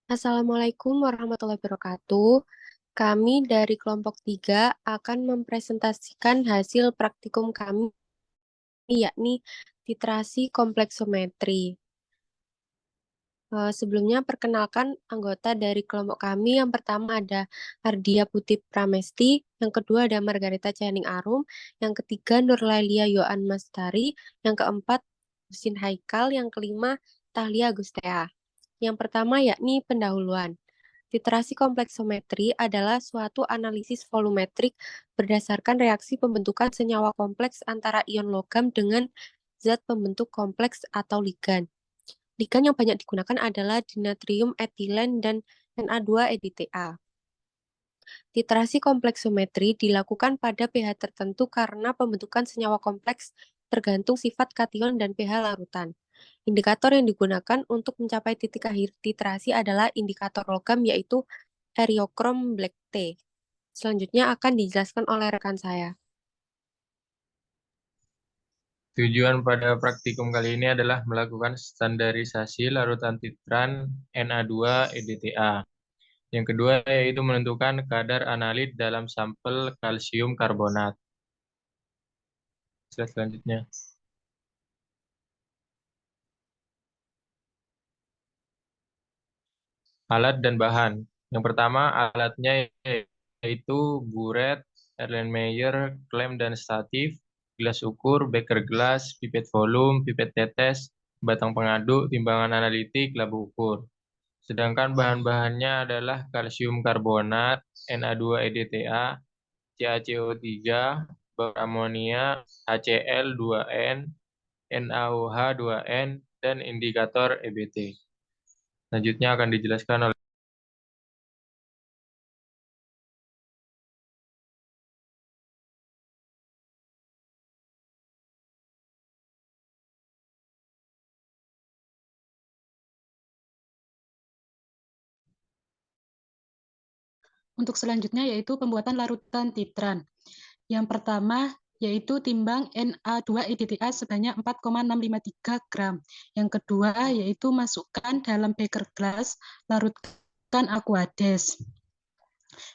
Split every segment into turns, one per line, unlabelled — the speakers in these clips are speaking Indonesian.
Assalamualaikum warahmatullahi wabarakatuh. Kami dari kelompok 3 akan mempresentasikan hasil praktikum kami, yakni titrasi kompleksometri. Sebelumnya, perkenalkan anggota dari kelompok kami. Yang pertama ada Ardia Putih Pramesti, yang kedua ada Margarita Channing Arum, yang ketiga Nurlailia Yohan Mastari, yang keempat Husin Haikal, yang kelima Tahlia Agustea. Yang pertama yakni pendahuluan. Titrasi kompleksometri adalah suatu analisis volumetrik berdasarkan reaksi pembentukan senyawa kompleks antara ion logam dengan zat pembentuk kompleks atau ligan. Ligan yang banyak digunakan adalah dinatrium etilen dan Na2-EDTA. Titrasi kompleksometri dilakukan pada pH tertentu karena pembentukan senyawa kompleks tergantung sifat kation dan pH larutan. Indikator yang digunakan untuk mencapai titik akhir titrasi adalah indikator logam yaitu eriokrom black tea. Selanjutnya akan dijelaskan oleh rekan saya.
Tujuan pada praktikum kali ini adalah melakukan standarisasi larutan titran Na2-EDTA. Yang kedua yaitu menentukan kadar analit dalam sampel kalsium karbonat. Slide selanjutnya. Alat dan bahan. Yang pertama alatnya yaitu buret, Erlenmeyer, klem dan statif, gelas ukur, beker gelas, pipet volume, pipet tetes, batang pengaduk, timbangan analitik, labu ukur. Sedangkan bahan-bahannya adalah kalsium karbonat, Na2-EDTA, CaCO3, beramonia, HCl2N, NaOH2N, dan indikator EBT. Selanjutnya akan dijelaskan oleh
Untuk selanjutnya yaitu pembuatan larutan titran. Yang pertama yaitu timbang Na2-EDTA sebanyak 4,653 gram. Yang kedua yaitu masukkan dalam beker gelas, larutkan Aquades.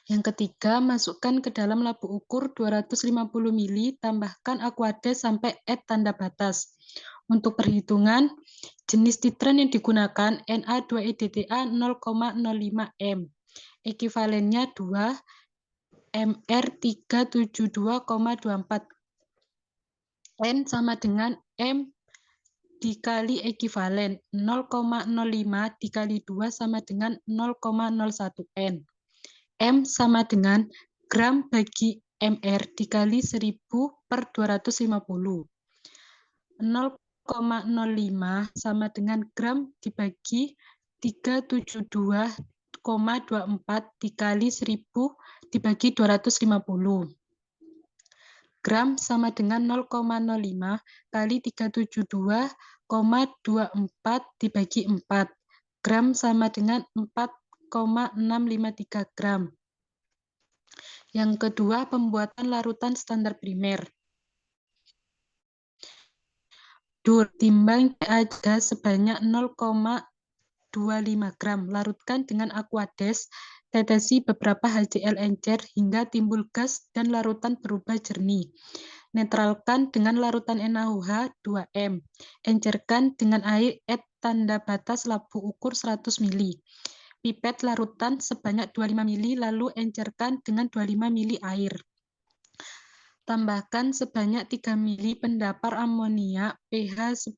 Yang ketiga, masukkan ke dalam labu ukur 250 ml, tambahkan Aquades sampai add tanda batas. Untuk perhitungan, jenis titran yang digunakan Na2-EDTA 0,05 M. Ekivalennya 2 MR 372,24 N sama dengan M dikali ekivalen 0,05 dikali 2 sama dengan 0,01 N. M sama dengan gram bagi MR dikali 1000 per 250. 0,05 sama dengan gram dibagi 372,24 dikali 1000 dibagi 250. Gram sama dengan 0,05 kali 372,24 dibagi 4. Gram sama dengan 4,653 gram. Yang kedua, pembuatan larutan standar primer. Timbang aja sebanyak 0,25 gram. Larutkan dengan Aquades, tetesi beberapa HCl encer hingga timbul gas dan larutan berubah jernih. Netralkan dengan larutan NaOH 2M. Encerkan dengan air add tanda batas labu ukur 100 ml. Pipet larutan sebanyak 25 ml lalu encerkan dengan 25 ml air. Tambahkan sebanyak 3 ml pendapar amonia pH 10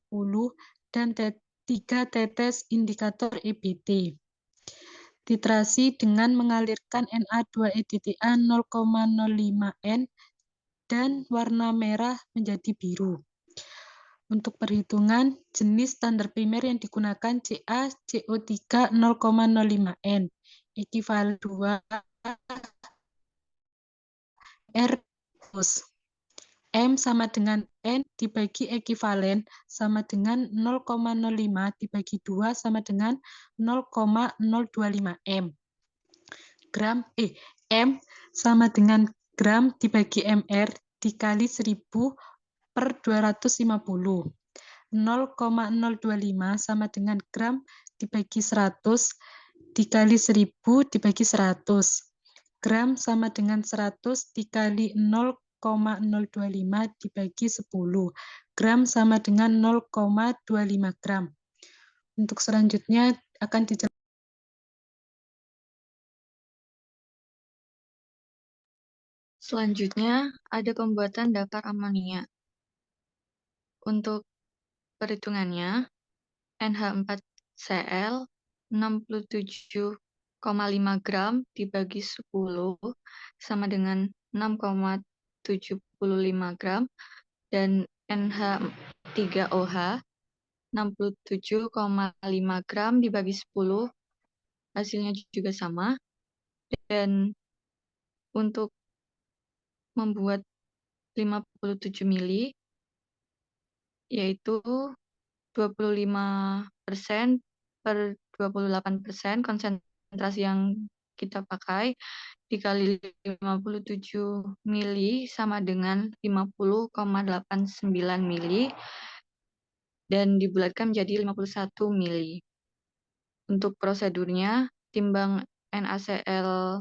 dan 3 tetes indikator EBT. Titrasi dengan mengalirkan Na2-EDTA 0,05 N dan warna merah menjadi biru. Untuk perhitungan, jenis standar primer yang digunakan CaCO3 0,05 N, ekivalen 2 R plus. M sama dengan N dibagi ekivalen sama dengan 0,05 dibagi 2 sama dengan 0,025 M. M sama dengan gram dibagi MR dikali 1000 per 250. 0,025 sama dengan gram dibagi 100 dikali 1000 dibagi 100. Gram sama dengan 100 dikali 0,025 dibagi 10. Gram sama dengan 0,25 gram. Untuk selanjutnya akan dijelaskan.
Selanjutnya, ada pembuatan daftar amonia. Untuk perhitungannya, NH4Cl 67,5 gram dibagi 10 sama dengan 6,75 gram, dan NH3OH 67,5 gram dibagi 10 hasilnya juga sama. Dan untuk membuat 57 mili, yaitu 25% per 28% konsentrasi yang kita pakai dikali 57 mili sama dengan 50,89 mili dan dibulatkan menjadi 51 mili. Untuk prosedurnya, timbang NaCl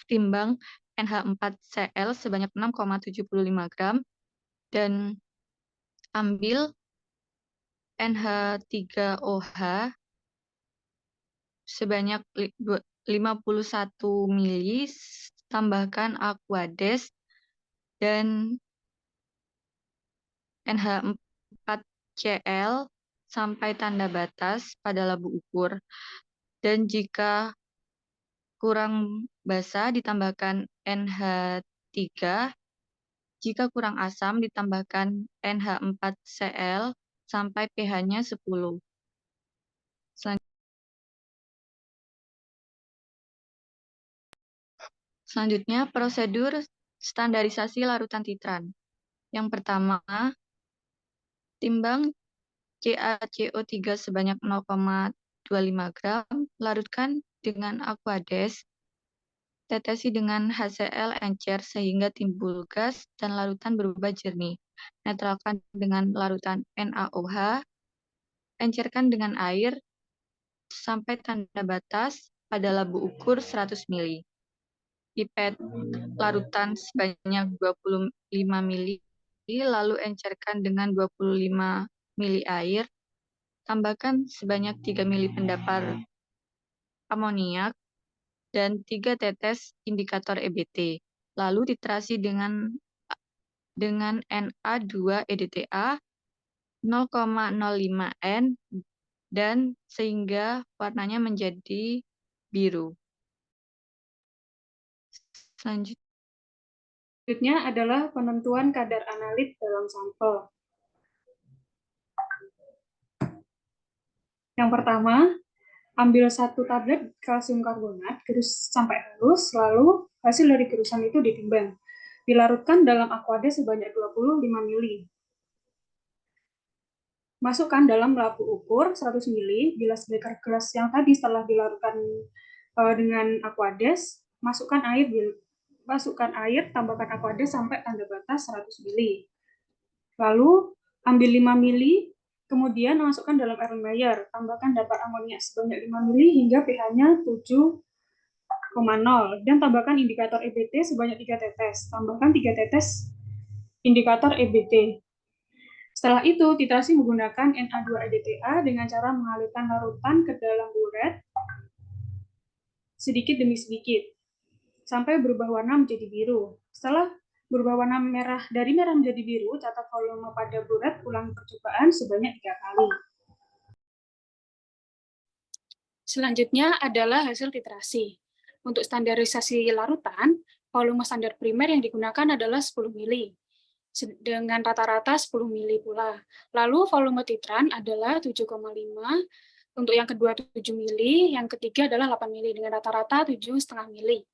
timbang NH4Cl sebanyak 6,75 gram dan ambil NH3OH sebanyak 51 mili, tambahkan Aquades dan NH4Cl sampai tanda batas pada labu ukur. Dan jika kurang basa ditambahkan NH3, jika kurang asam ditambahkan NH4Cl sampai pH-nya 10. Selanjutnya, prosedur standarisasi larutan titran. Yang pertama, timbang CaCO3 sebanyak 0,25 gram, larutkan dengan Aquades, tetesi dengan HCl encer sehingga timbul gas dan larutan berubah jernih. Netralkan dengan larutan NaOH, encerkan dengan air sampai tanda batas pada labu ukur 100 mili. Pipet larutan sebanyak 25 mili, lalu encerkan dengan 25 mili air. Tambahkan sebanyak 3 mili pendapar amoniak dan 3 tetes indikator EBT. Lalu titrasi dengan Na2-EDTA 0,05 N dan sehingga warnanya menjadi biru.
Selanjutnya adalah penentuan kadar analit dalam sampel. Yang pertama, ambil 1 tablet kalsium karbonat, gerus sampai halus, lalu hasil dari gerusan itu ditimbang. Dilarutkan dalam Aquades sebanyak 25 mili. Masukkan dalam labu ukur 100 mili, bilas beker gelas yang tadi setelah dilarutkan dengan Aquades, masukkan air, tambahkan Aquades sampai tanda batas 100 mili. Lalu ambil 5 mili, kemudian masukkan dalam Erlenmeyer, tambahkan dapar amonia sebanyak 5 mili hingga pH-nya 7,0 dan tambahkan indikator EBT sebanyak 3 tetes. Tambahkan 3 tetes indikator EBT. Setelah itu, titrasi menggunakan Na2-EDTA dengan cara mengalirkan larutan ke dalam buret sedikit demi sedikit sampai berubah warna menjadi biru. Setelah berubah warna merah dari merah menjadi biru, catat volume pada buret, ulangi percobaan sebanyak 3 kali.
Selanjutnya adalah hasil titrasi. Untuk standarisasi larutan, volume standar primer yang digunakan adalah 10 mili, dengan rata-rata 10 mili pula. Lalu volume titran adalah 7,5, untuk yang kedua 7 mili, yang ketiga adalah 8 mili, dengan rata-rata 7,5 mili.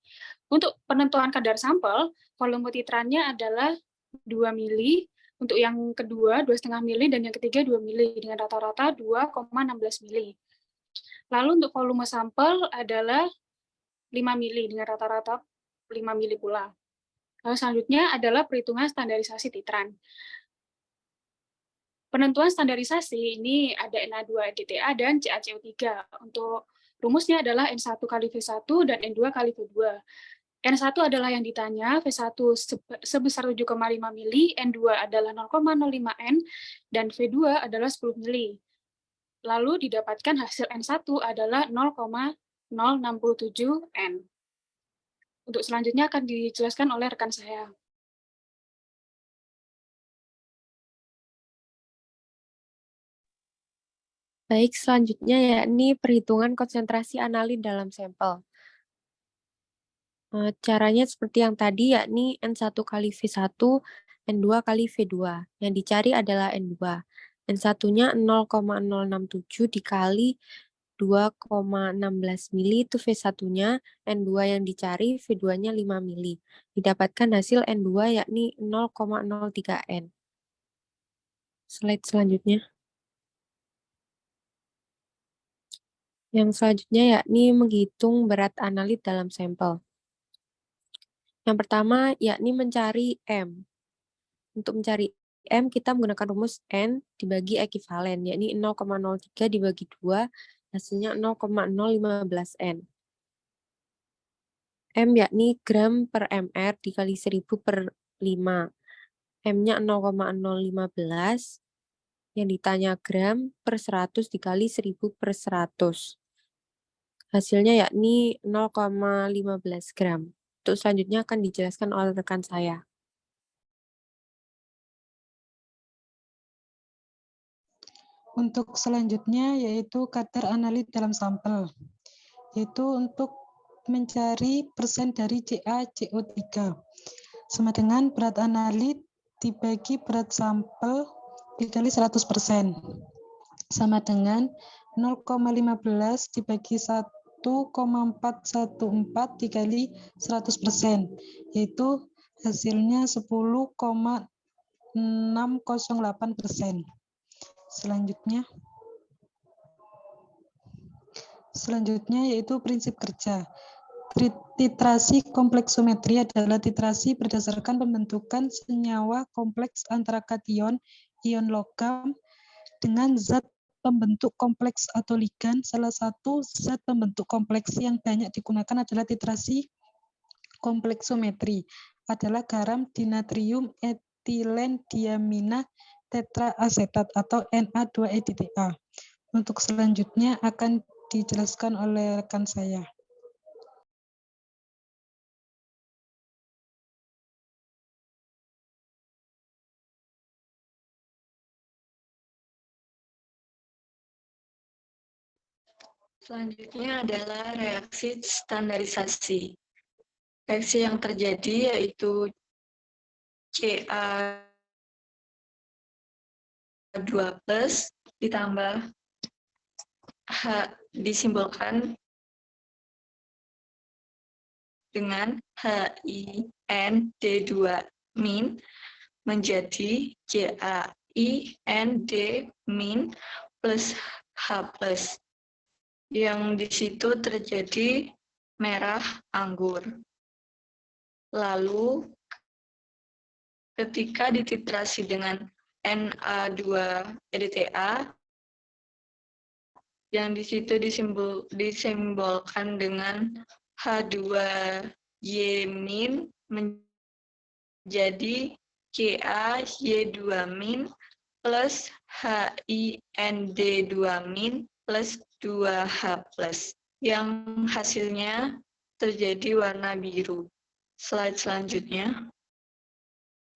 Untuk penentuan kadar sampel, volume titrannya adalah 2 mili, untuk yang kedua 2,5 mili, dan yang ketiga 2 mili, dengan rata-rata 2,16 mili. Lalu untuk volume sampel adalah 5 mili, dengan rata-rata 5 mili pula. Lalu selanjutnya adalah perhitungan standarisasi titran. Penentuan standarisasi ini ada Na2 EDTA dan CaCO3. Untuk rumusnya adalah N1 kali V1 dan N2 kali V2. N1 adalah yang ditanya, V1 sebesar 7,5 mili, N2 adalah 0,05 N, dan V2 adalah 10 mili. Lalu didapatkan hasil N1 adalah 0,067 N. Untuk selanjutnya akan dijelaskan oleh rekan saya.
Baik, selanjutnya yakni perhitungan konsentrasi analit dalam sampel. Caranya seperti yang tadi, yakni N1 kali V1, N2 kali V2. Yang dicari adalah N2. N1-nya 0,067 dikali 2,16 mili itu V1-nya, N2 yang dicari, V2-nya 5 mili. Didapatkan hasil N2 yakni 0,03 N. Slide selanjutnya. Yang selanjutnya yakni menghitung berat analit dalam sampel. Yang pertama yakni mencari M. Untuk mencari M, kita menggunakan rumus N dibagi ekivalen, yakni 0,03 dibagi 2, hasilnya 0,015 N. M yakni gram per mr dikali 1000 per 5. M-nya 0,015, yang ditanya gram per 100 dikali 1000 per 100. Hasilnya yakni 0,15 gram. Untuk selanjutnya akan dijelaskan oleh rekan saya.
Untuk selanjutnya yaitu kadar analit dalam sampel, yaitu untuk mencari persen dari CaCO3 sama dengan berat analit dibagi berat sampel dikali 100%, sama dengan 0,15 dibagi 1,414 dikali 100%, yaitu hasilnya 10,608%. Selanjutnya yaitu prinsip kerja. Titrasi kompleksometri adalah titrasi berdasarkan pembentukan senyawa kompleks antara kation, ion logam, dengan zat pembentuk kompleks atau ligan. Salah satu zat pembentuk kompleks yang banyak digunakan adalah titrasi kompleksometri, adalah garam dinatrium etilen diamina tetraasetat atau Na2-EDTA. Untuk selanjutnya akan dijelaskan oleh rekan saya.
Selanjutnya adalah reaksi standarisasi. Reaksi yang terjadi yaitu Ca2+ ditambah H disimbolkan dengan HIND2- menjadi CAIND- plus H+. Yang di situ terjadi merah anggur. Lalu ketika dititrasi dengan Na2-EDTA, yang di situ disimbolkan dengan H2Y- menjadi CaY2- plus HIND2- plus 2H+, yang hasilnya terjadi warna biru. Slide selanjutnya.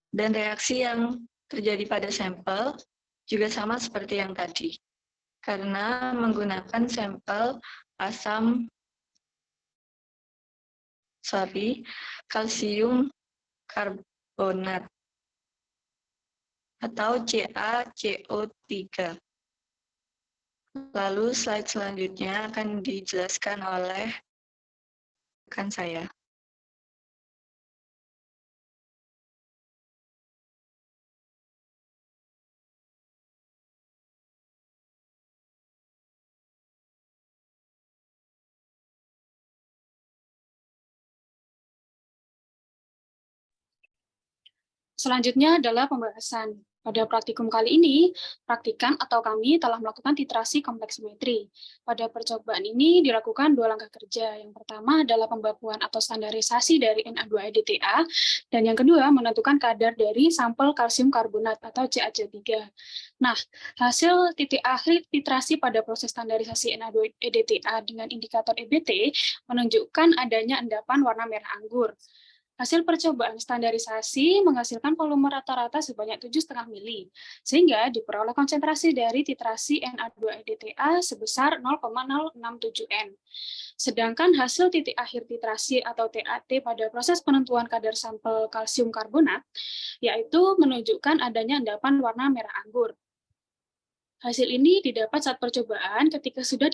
Dan reaksi yang terjadi pada sampel juga sama seperti yang tadi. Karena menggunakan sampel kalsium karbonat atau CaCO3. Lalu slide selanjutnya akan dijelaskan oleh rekan saya.
Selanjutnya adalah pembahasan. Pada praktikum kali ini, praktikan atau kami telah melakukan titrasi kompleksiometri. Pada percobaan ini dilakukan 2 langkah kerja. Yang pertama adalah pembakuan atau standarisasi dari Na2-EDTA, dan yang kedua menentukan kadar dari sampel kalsium karbonat atau CaCO3. Nah, hasil titik akhir titrasi pada proses standarisasi Na2-EDTA dengan indikator EBT menunjukkan adanya endapan warna merah anggur. Hasil percobaan standarisasi menghasilkan volume rata-rata sebanyak 7,5 mili, sehingga diperoleh konsentrasi dari titrasi Na2-EDTA sebesar 0,067 N. Sedangkan hasil titik akhir titrasi atau TAT pada proses penentuan kadar sampel kalsium karbonat, yaitu menunjukkan adanya endapan warna merah anggur. Hasil ini didapat saat percobaan ketika sudah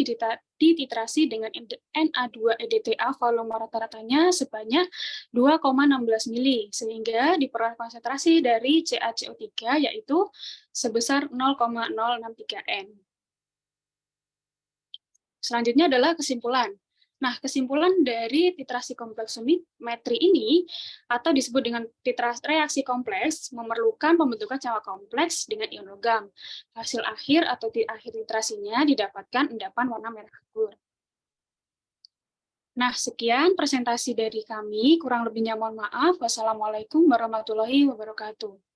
dititrasi dengan Na2-EDTA volume rata-ratanya sebanyak 2,16 mili, sehingga diperoleh konsentrasi dari CaCO3 yaitu sebesar 0,063 N. Selanjutnya adalah kesimpulan. Nah, kesimpulan dari titrasi kompleksiometri ini, atau disebut dengan reaksi kompleks, memerlukan pembentukan senyawa kompleks dengan ion logam. Hasil akhir atau akhir titrasinya didapatkan endapan warna merah anggur. Nah, sekian presentasi dari kami. Kurang lebihnya mohon maaf. Wassalamualaikum warahmatullahi wabarakatuh.